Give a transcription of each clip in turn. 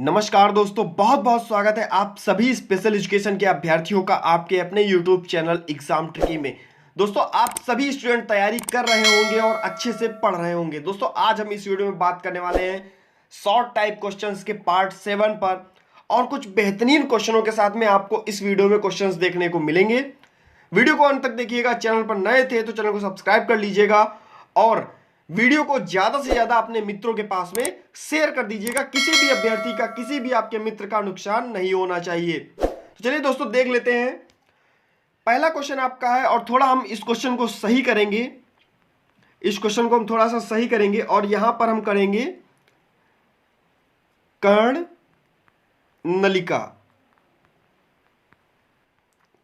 नमस्कार दोस्तों, बहुत बहुत स्वागत है आप सभी स्पेशल एजुकेशन के अभ्यर्थियों का आपके अपने YouTube चैनल एग्जाम ट्रिकी में। दोस्तों, आप सभी स्टूडेंट तैयारी कर रहे होंगे और अच्छे से पढ़ रहे होंगे। दोस्तों, आज हम इस वीडियो में बात करने वाले हैं शॉर्ट टाइप क्वेश्चंस के पार्ट 7 पर, और कुछ बेहतरीन क्वेश्चनों के साथ में आपको इस वीडियो में क्वेश्चंस देखने को मिलेंगे। वीडियो को अंत तक देखिएगा। चैनल पर नए थे तो चैनल को सब्सक्राइब कर लीजिएगा और वीडियो को ज्यादा से ज्यादा अपने मित्रों के पास में शेयर कर दीजिएगा। किसी भी अभ्यर्थी का, किसी भी आपके मित्र का नुकसान नहीं होना चाहिए। तो चलिए दोस्तों, देख लेते हैं। पहला क्वेश्चन आपका है और थोड़ा हम इस क्वेश्चन को सही करेंगे। इस क्वेश्चन को हम थोड़ा सा सही करेंगे और यहां पर हम करेंगे कर्ण नलिका।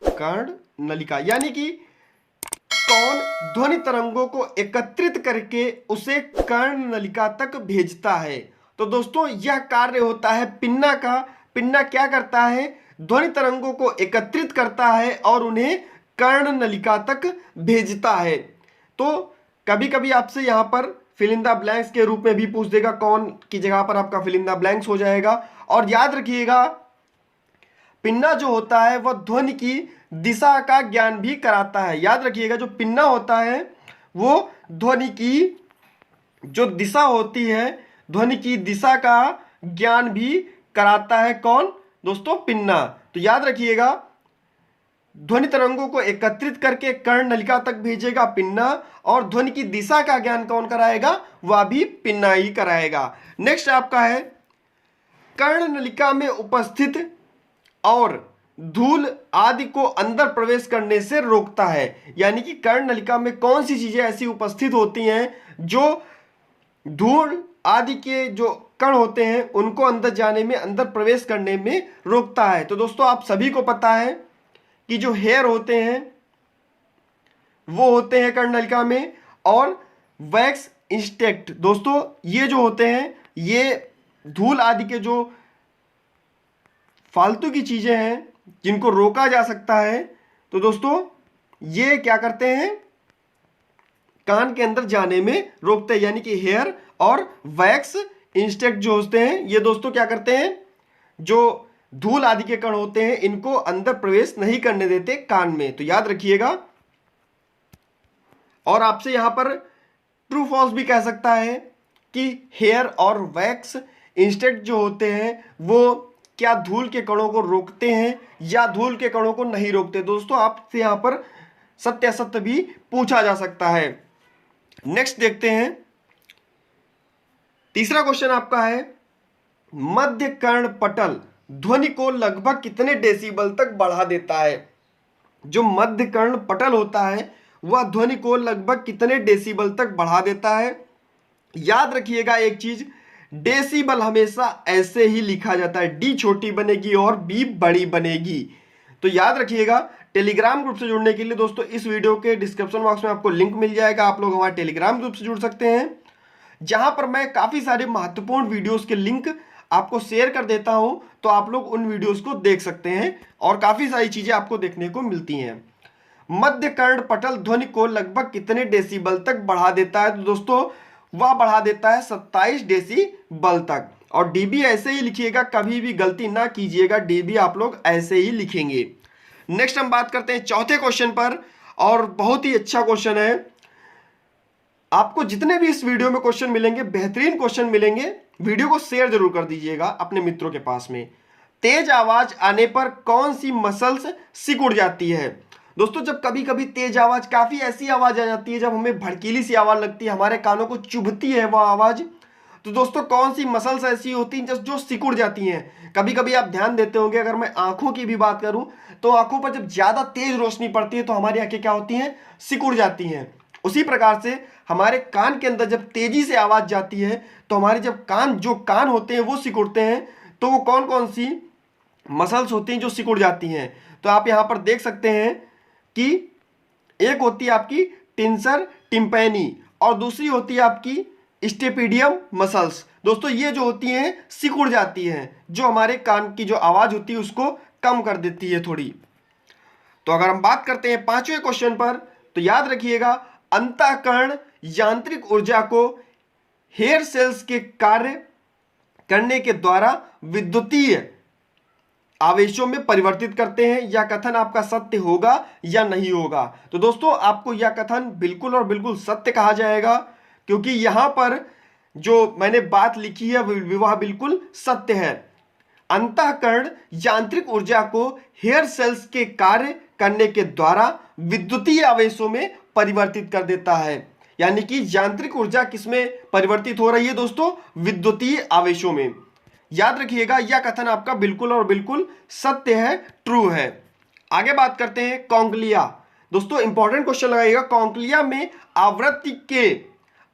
कर्ण नलिका यानी कि कौन ध्वनि तरंगों को एकत्रित करके उसे कर्ण नलिका तक भेजता है। तो दोस्तों, यह कार्य होता है पिन्ना का। पिन्ना क्या करता है? ध्वनि तरंगों को एकत्रित करता है और उन्हें कर्ण नलिका तक भेजता है। तो कभी कभी आपसे यहां पर फिल इन द ब्लैंक्स के रूप में भी पूछ देगा, कौन की जगह पर आपका फिल इन द ब्लैंक्स हो जाएगा। और याद रखिएगा, पिन्ना जो होता है वह ध्वनि की दिशा का ज्ञान भी कराता है। याद रखिएगा, जो पिन्ना होता है वो ध्वनि की जो दिशा होती है, ध्वनि की दिशा का ज्ञान भी कराता है। कौन? दोस्तों, पिन्ना। तो याद रखिएगा, ध्वनि तरंगों को एकत्रित करके कर्ण नलिका तक भेजेगा पिन्ना, और ध्वनि की दिशा का ज्ञान कौन कराएगा? वह भी पिन्ना ही कराएगा। नेक्स्ट आपका है कर्ण नलिका में उपस्थित और धूल आदि को अंदर प्रवेश करने से रोकता है। यानी कि कर्ण नलिका में कौन सी चीजें ऐसी उपस्थित होती हैं जो धूल आदि के जो कण होते हैं उनको अंदर जाने में, अंदर प्रवेश करने में रोकता है। तो दोस्तों, आप सभी को पता है कि जो हेयर होते हैं वो होते हैं कर्ण नलिका में, और वैक्स इंस्टेक्ट, दोस्तों ये जो होते हैं ये धूल आदि के जो फालतू की चीजें हैं जिनको रोका जा सकता है। तो दोस्तों, ये क्या करते हैं? कान के अंदर जाने में रोकते हैं। यानी कि हेयर और वैक्स इंस्टेक्ट जो होते हैं ये दोस्तों क्या करते हैं? जो धूल आदि के कण होते हैं इनको अंदर प्रवेश नहीं करने देते कान में। तो याद रखिएगा। और आपसे यहां पर ट्रू फॉल्स भी कह सकता है कि हेयर और वैक्स इंस्टेक्ट जो होते हैं वो क्या धूल के कणों को रोकते हैं या धूल के कणों को नहीं रोकते। दोस्तों, आपसे यहां पर सत्य असत्य भी पूछा जा सकता है। नेक्स्ट देखते हैं। तीसरा क्वेश्चन आपका है मध्य कर्ण पटल ध्वनि को लगभग कितने डेसिबल तक बढ़ा देता है। जो मध्य कर्ण पटल होता है वह ध्वनि को लगभग कितने डेसिबल तक बढ़ा देता है। याद रखिएगा एक चीज, डेसिबल हमेशा ऐसे ही लिखा जाता है, डी छोटी बनेगी और बी बड़ी बनेगी। तो याद रखिएगा। टेलीग्राम ग्रुप से जुड़ने के लिए दोस्तों इस वीडियो के डिस्क्रिप्शन बॉक्स में आपको लिंक मिल जाएगा। आप लोग हमारे टेलीग्राम ग्रुप से जुड़ सकते हैं, जहां पर मैं काफी सारे महत्वपूर्ण वीडियोस के लिंक आपको शेयर कर देता हूं। तो आप लोग उन वीडियोस को देख सकते हैं और काफी सारी चीजें आपको देखने को मिलती हैं। मध्य कर्ण पटल ध्वनि को लगभग कितने डेसिबल तक बढ़ा देता है। तो दोस्तों, वह बढ़ा देता है 27 डेसिबल तक। और डीबी ऐसे ही लिखिएगा, कभी भी गलती ना कीजिएगा, डीबी आप लोग ऐसे ही लिखेंगे। नेक्स्ट हम बात करते हैं चौथे क्वेश्चन पर, और बहुत ही अच्छा क्वेश्चन है। आपको जितने भी इस वीडियो में क्वेश्चन मिलेंगे, बेहतरीन क्वेश्चन मिलेंगे, वीडियो को शेयर जरूर कर दीजिएगा अपने मित्रों के पास में। तेज आवाज आने पर कौन सी मसल्स सिकुड़ जाती है। दोस्तों, जब कभी कभी तेज आवाज, काफी ऐसी आवाज आ जाती है जब हमें भड़कीली सी आवाज लगती है, हमारे कानों को चुभती है वह आवाज, तो दोस्तों कौन सी मसल्स ऐसी होती हैं जो सिकुड़ जाती हैं। कभी कभी आप ध्यान देते होंगे, अगर मैं आंखों की भी बात करूं तो आंखों पर जब ज्यादा तेज रोशनी पड़ती है तो हमारी आंखें क्या होती हैं? सिकुड़ जाती हैं। उसी प्रकार से हमारे कान के अंदर जब तेजी से आवाज जाती है तो हमारे जब कान होते हैं वो सिकुड़ते हैं। तो वो कौन कौन सी मसल्स होती हैं जो सिकुड़ जाती हैं? तो आप यहां पर देख सकते हैं कि एक होती है आपकी टेंसर टिम्पैनी और दूसरी होती है आपकी स्टेपिडियम मसल्स। दोस्तों, ये जो होती हैं सिकुड़ जाती हैं, जो हमारे कान की जो आवाज होती है उसको कम कर देती है थोड़ी। तो अगर हम बात करते हैं पांचवें क्वेश्चन पर, तो याद रखिएगा, अंतःकरण यांत्रिक ऊर्जा को हेयर सेल्स के कार्य करने के द्वारा विद्युतीय आवेशों में परिवर्तित करते हैं। यह कथन आपका सत्य होगा या नहीं होगा? तो दोस्तों आपको यह कथन बिल्कुल और बिल्कुल सत्य कहा जाएगा, क्योंकि यहां पर जो मैंने बात लिखी है वह बिल्कुल सत्य है। अंतःकरण यांत्रिक ऊर्जा को हेयर सेल्स के कार्य करने के द्वारा विद्युतीय आवेशों में परिवर्तित कर देता है। यानी कि यांत्रिक ऊर्जा किसमें परिवर्तित हो रही है दोस्तों? विद्युतीय आवेशों में। याद रखिएगा यह कथन आपका बिल्कुल और बिल्कुल सत्य है, ट्रू है। आगे बात करते हैं कॉन्क्लिया। दोस्तों इंपॉर्टेंट क्वेश्चन लगाइएगा। कॉन्क्लिया में आवृत्ति के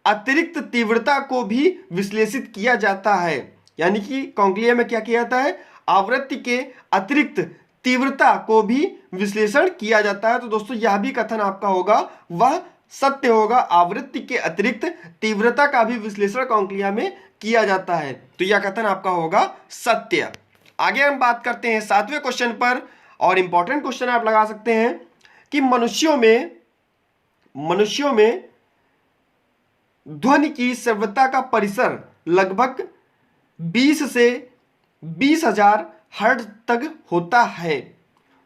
अतिरिक्त तीव्रता को भी विश्लेषित किया जाता है। यानी कि कॉन्क्लिया में क्या किया जाता है? आवृत्ति के अतिरिक्त तीव्रता को भी विश्लेषण किया जाता है। तो दोस्तों यह भी कथन आपका होगा वह सत्य होगा। आवृत्ति के अतिरिक्त तीव्रता का भी विश्लेषण कॉन्क्लिया में किया जाता है, तो यह कथन आपका होगा सत्य। आगे हम बात करते हैं 7वें क्वेश्चन पर, और इंपॉर्टेंट क्वेश्चन आप लगा सकते हैं कि मनुष्यों में ध्वनि की तीव्रता का परिसर लगभग 20 से 20,000 हर्ट्ज तक होता है।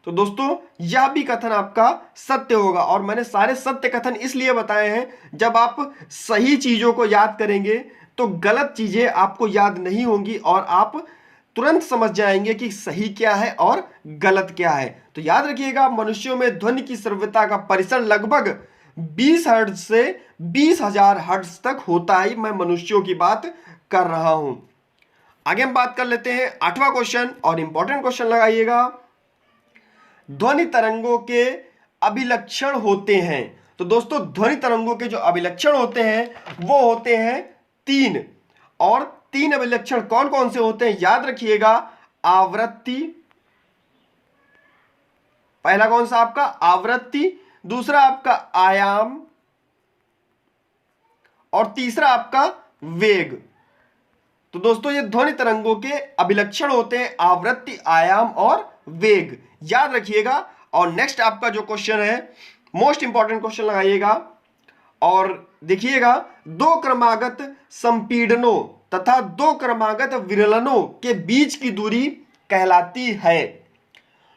तो दोस्तों यह भी कथन आपका सत्य होगा, और मैंने सारे सत्य कथन इसलिए बताए हैं, जब आप सही चीजों को याद करेंगे तो गलत चीजें आपको याद नहीं होंगी और आप तुरंत समझ जाएंगे कि सही क्या है और गलत क्या है। तो याद रखिएगा मनुष्यों में ध्वनि की तीव्रता का परिसर लगभग 20 हर्ट्ज से 20,000 हर्ट्ज तक होता है। मैं मनुष्यों की बात कर रहा हूं। आगे हम बात कर लेते हैं 8वां क्वेश्चन, और इंपॉर्टेंट क्वेश्चन लगाइएगा। ध्वनि तरंगों के अभिलक्षण होते हैं। तो दोस्तों ध्वनि तरंगों के जो अभिलक्षण होते हैं वो होते हैं 3, और 3 अभिलक्षण कौन कौन से होते हैं? याद रखिएगा, आवृत्ति, पहला कौन सा आपका? आवृत्ति, दूसरा आपका आयाम, और तीसरा आपका वेग। तो दोस्तों ये ध्वनि तरंगों के अभिलक्षण होते हैं, आवृत्ति, आयाम और वेग। याद रखिएगा। और नेक्स्ट आपका जो क्वेश्चन है, मोस्ट इंपॉर्टेंट क्वेश्चन लगाइएगा और देखिएगा, 2 क्रमागत संपीड़नों तथा 2 क्रमागत विरलनों के बीच की दूरी कहलाती है।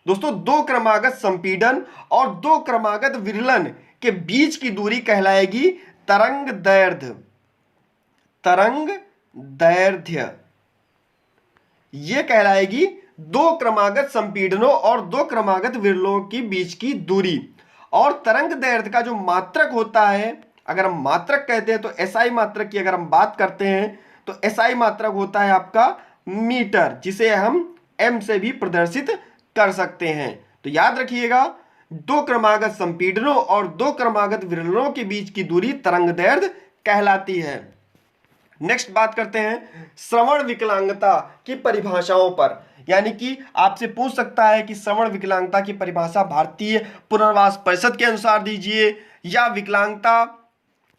दोस्तों 2 क्रमागत संपीड़न और 2 क्रमागत विरलन के बीच की दूरी कहलाएगी तरंग दैर्ध्य। तरंग दैर्ध्य ये कहलाएगी 2 क्रमागत संपीड़नों और 2 क्रमागत विरलों के बीच की दूरी। और तरंग दैर्ध्य का जो मात्रक होता है, अगर हम मात्रक कहते हैं तो एसआई मात्रक की अगर हम बात करते हैं तो एसआई मात्रक होता है आपका मीटर, जिसे हम एम से भी प्रदर्शित कर सकते हैं। तो याद रखिएगा 2 क्रमागत संपीड़नों और 2 क्रमागत विरलों के बीच की दूरी तरंग दैर्ध्य कहलाती है। नेक्स्ट बात करते हैं श्रवण विकलांगता की परिभाषाओं पर। यानी कि आपसे पूछ सकता है कि श्रवण विकलांगता की परिभाषा भारतीय पुनर्वास परिषद के अनुसार दीजिए, या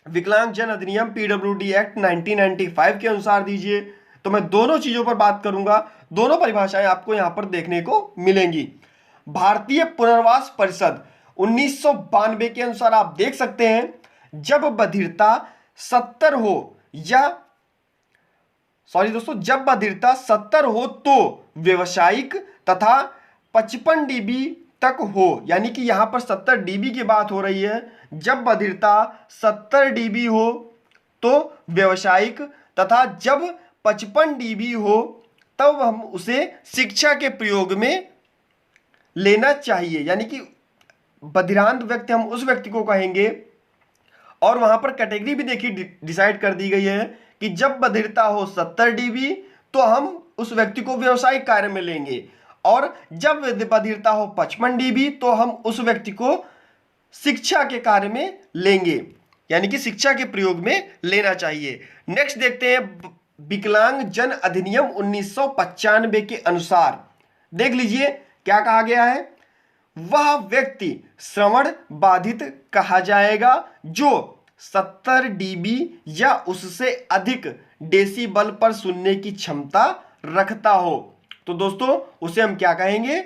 विकलांग जन अधिनियम पीडब्ल्यूडी एक्ट 1995 के अनुसार दीजिए। तो मैं दोनों चीजों पर बात करूंगा, दोनों परिभाषाएं आपको यहां पर देखने को मिलेंगी। भारतीय पुनर्वास परिषद 1992 के अनुसार आप देख सकते हैं, जब बधिरता 70 हो या जब बधिरता 70 हो तो व्यवसायिक तथा 55 डीबी तक हो। यानी कि यहां पर 70 डीबी की बात हो रही है। जब बधिरता 70 डीबी हो तो व्यावसायिक, तथा जब 55 डीबी हो तब हम उसे शिक्षा के प्रयोग में लेना चाहिए। यानी कि बधिरांत व्यक्ति हम उस व्यक्ति को कहेंगे, और वहां पर कैटेगरी भी देखिए डिसाइड कर दी गई है कि जब बधिरता हो 70 डीबी तो हम उस व्यक्ति को व्यावसायिक कार्य में लेंगे, और जब बधिरता हो 55 डीबी तो हम उस व्यक्ति को शिक्षा के कार्य में लेंगे, यानी कि शिक्षा के प्रयोग में लेना चाहिए। नेक्स्ट देखते हैं विकलांग जन अधिनियम 1995 के अनुसार। देख लीजिए क्या कहा गया है, वह व्यक्ति श्रवण बाधित कहा जाएगा जो 70 डीबी या उससे अधिक डेसिबल पर सुनने की क्षमता रखता हो। तो दोस्तों उसे हम क्या कहेंगे?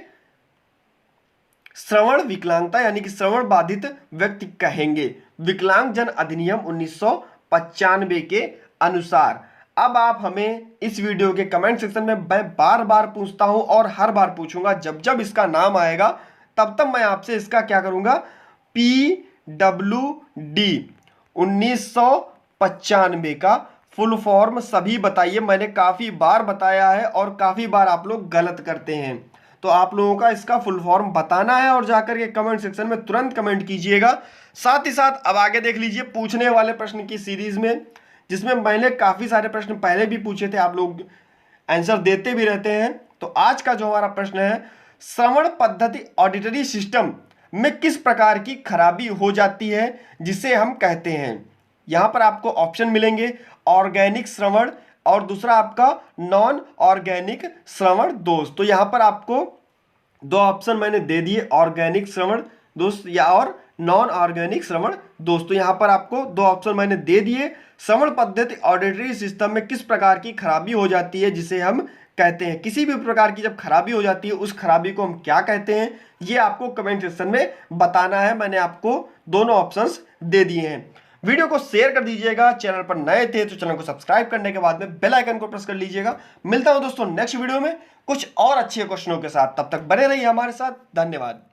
श्रवण विकलांगता यानी कि श्रवण बाधित व्यक्ति कहेंगे, विकलांग जन अधिनियम 1995 के अनुसार। अब आप हमें इस वीडियो के कमेंट सेक्शन में, मैं बार बार पूछता हूं और हर बार पूछूंगा, जब जब इसका नाम आएगा तब तब मैं आपसे इसका क्या करूंगा, PWD 1995 का फुल फॉर्म सभी बताइए। मैंने काफी बार बताया है और काफी बार आप लोग गलत करते हैं, तो आप लोगों का इसका फुल फॉर्म बताना है और जाकर के कमेंट सेक्शन में तुरंत कमेंट कीजिएगा। साथ ही साथ अब आगे देख लीजिए पूछने वाले प्रश्न की सीरीज में, जिसमें मैंने काफी सारे प्रश्न पहले भी पूछे थे, आप लोग आंसर देते भी रहते हैं। तो आज का जो हमारा प्रश्न है, श्रवण पद्धति ऑडिटरी सिस्टम में किस प्रकार की खराबी हो जाती है जिसे हम कहते हैं। यहां पर आपको ऑप्शन मिलेंगे, ऑर्गेनिक श्रवण और दूसरा आपका नॉन ऑर्गेनिक श्रवण दोष। तो यहां पर आपको दो ऑप्शन मैंने दे दिए, ऑर्गेनिक श्रवण दोष या और नॉन ऑर्गेनिक श्रवण दोष। तो यहां पर आपको दो ऑप्शन मैंने दे दिए, श्रवण पद्धति ऑडिटरी सिस्टम में किस प्रकार की खराबी हो जाती है जिसे हम कहते हैं। किसी भी प्रकार की जब खराबी हो जाती है उस खराबी को हम क्या कहते हैं, ये आपको कमेंट सेक्शन में बताना है। मैंने आपको दोनों ऑप्शंस दे दिए हैं। वीडियो को शेयर कर दीजिएगा, चैनल पर नए थे तो चैनल को सब्सक्राइब करने के बाद में बेल आइकन को प्रेस कर लीजिएगा। मिलता हूं दोस्तों नेक्स्ट वीडियो में कुछ और अच्छे क्वेश्चनों के साथ, तब तक बने रहिए हमारे साथ। धन्यवाद।